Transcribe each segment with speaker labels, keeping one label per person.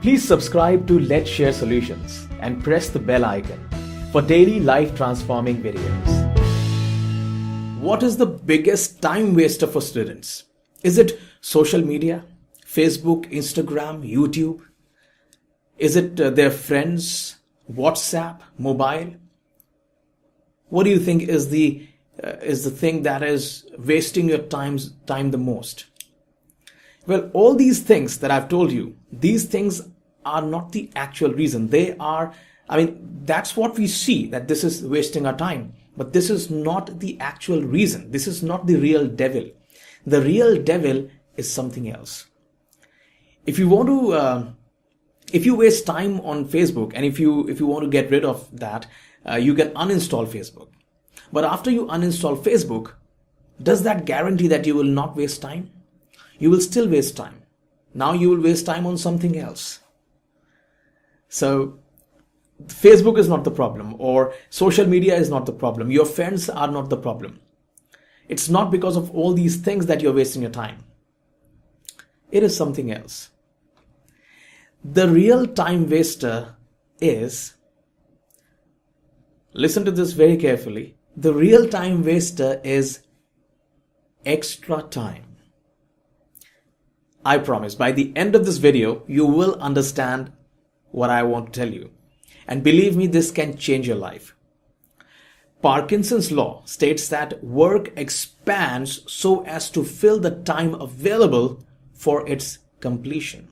Speaker 1: Please subscribe to Let's Share Solutions and press the bell icon for daily life transforming videos. What is the biggest time waster for students? Is it social media, Facebook, Instagram, YouTube? Is it their friends, WhatsApp, mobile? What do you think is the thing that is wasting your time the most? Well, all these things that I've told you, these things are not the actual reason. That's what we see, that this is wasting our time. But this is not the actual reason. This is not the real devil. The real devil is something else. If you waste time on Facebook, and if you want to get rid of that, you can uninstall Facebook. But after you uninstall Facebook, does that guarantee that you will not waste time? You will still waste time. Now you will waste time on something else. So Facebook is not the problem, or social media is not the problem. Your friends are not the problem. It's not because of all these things that you're wasting your time. It is something else. The real time waster is, listen to this very carefully, the real time waster is extra time. I promise by the end of this video, you will understand what I want to tell you. And believe me, this can change your life. Parkinson's law states that work expands so as to fill the time available for its completion.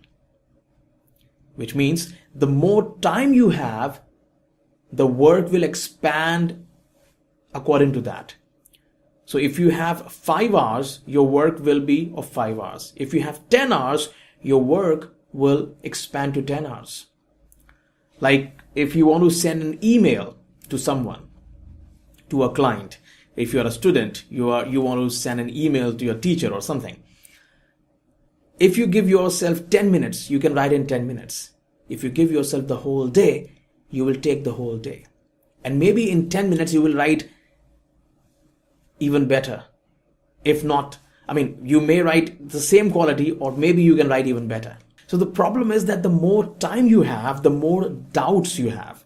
Speaker 1: Which means the more time you have, the work will expand according to that. So if you have 5 hours, your work will be of 5 hours. If you have 10 hours, your work will expand to 10 hours. Like if you want to send an email to someone, to a client, if you're a student, you want to send an email to your teacher or something. If you give yourself 10 minutes, you can write in 10 minutes. If you give yourself the whole day, you will take the whole day. And maybe in 10 minutes, you will write even better. If not, you may write the same quality, or maybe you can write even better. So the problem is that the more time you have, the more doubts you have.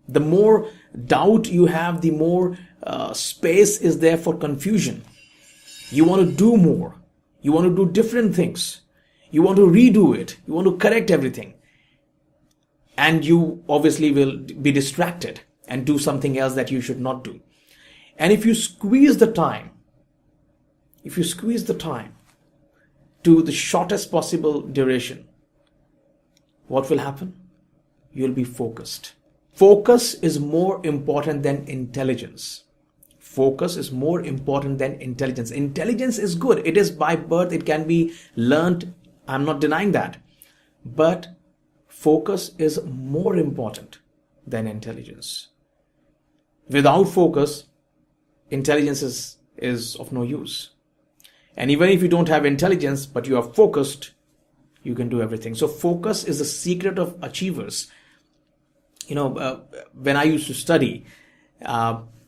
Speaker 1: The more doubt you have, the more space is there for confusion. You want to do more. You want to do different things. You want to redo it. You want to correct everything. And you obviously will be distracted and do something else that you should not do. And if you squeeze the time to the shortest possible duration, what will happen? You'll be focused. Focus is more important than intelligence. Focus is more important than intelligence. Intelligence is good. It is by birth. It can be learned. I'm not denying that. But focus is more important than intelligence. Without focus, intelligence is of no use. And even if you don't have intelligence, but you are focused, you can do everything. So focus is the secret of achievers. When I used to study,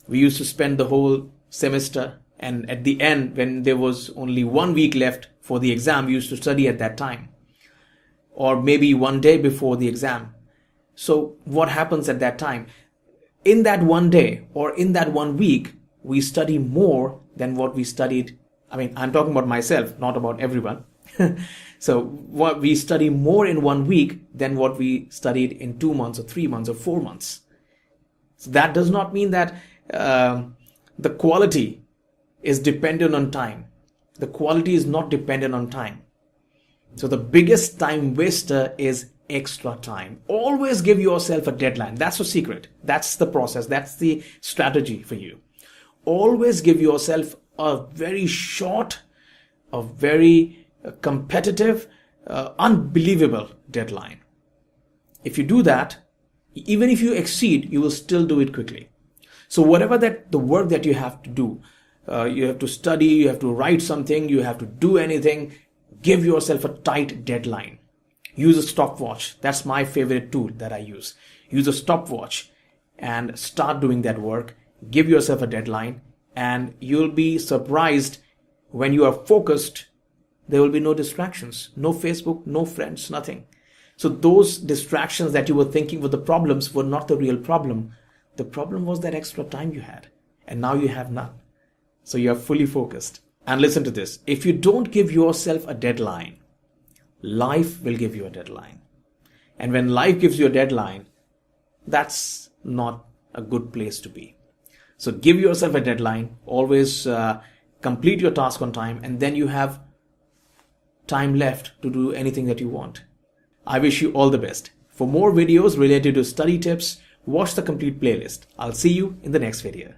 Speaker 1: we used to spend the whole semester, and at the end, when there was only 1 week left for the exam, we used to study at that time, or maybe one day before the exam. So what happens at that time? In that one day or in that 1 week, we study more than what we studied. I'm talking about myself, not about everyone. So what we study more in 1 week than what we studied in 2 months or 3 months or 4 months. So that does not mean that the quality is dependent on time. The quality is not dependent on time. So the biggest time waster is extra time. Always give yourself a deadline. That's the secret. That's the process. That's the strategy for you. Always give yourself a very short, a very competitive, unbelievable deadline. If you do that, even if you exceed, you will still do it quickly. So whatever the work that you have to do, you have to study, you have to write something, you have to do anything, give yourself a tight deadline. Use a stopwatch. That's my favorite tool that I use. Use a stopwatch and start doing that work. Give yourself a deadline, and you'll be surprised when you are focused. There will be no distractions, no Facebook, no friends, nothing. So those distractions that you were thinking were the problems were not the real problem. The problem was that extra time you had, and now you have none. So you are fully focused. And listen to this. If you don't give yourself a deadline, life will give you a deadline. And when life gives you a deadline, that's not a good place to be. So give yourself a deadline. Always complete your task on time, and then you have time left to do anything that you want. I wish you all the best. For more videos related to study tips, watch the complete playlist. I'll see you in the next video.